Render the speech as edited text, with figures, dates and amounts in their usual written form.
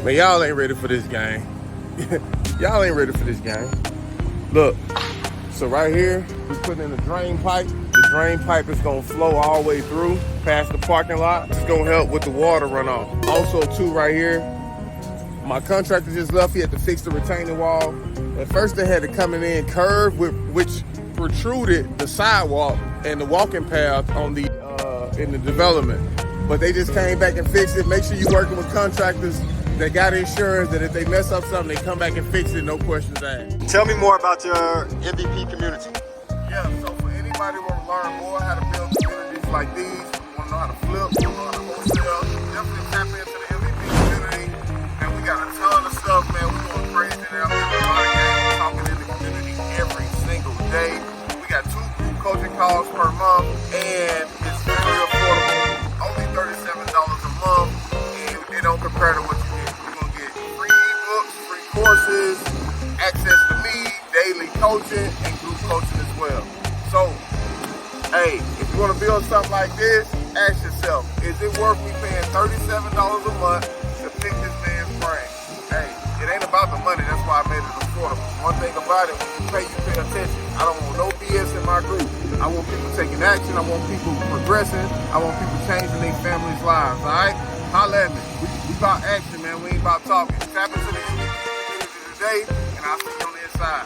Man, y'all ain't ready for this game. Y'all ain't ready for this game. Look, so right here, we putting in the drain pipe. The drain pipe is gonna flow all the way through, past the parking lot. It's gonna help with the water runoff. Also too, right here, my contractor just left. He had to fix the retaining wall. At first they had to come in curve, which protruded the sidewalk and the walking path on the in the development. But they just came back and fixed it. Make sure you're working with contractors that got insurance, that if they mess up something, they come back and fix it, no questions asked. Tell me more about your MVP community. Yeah, so for anybody who want to learn more how to build communities like these, want to know how to flip, want to know how to wholesale, definitely tap into the MVP community. And we got a ton of stuff, man. We're going crazy now. We're doing a lot of games, talking in the community every single day. We got 2 group coaching calls per month, and it's very affordable. Only $37 a month, and it don't compare to what you get. You're going to get free ebooks, free courses, access to me, daily coaching, and group coaching as well. So, hey, if you want to build something like this, ask yourself, is it worth me paying $37 a month to pick this man's brain? Hey, it ain't about the money. That's why I made it affordable. One thing about it, when you pay attention. I don't want no BS in my group. I want people taking action. I want people progressing. I want people changing their families' lives, all right? Holla at me. We about action, man. We ain't about talking. Tap into the community today, and I'll see you on the inside.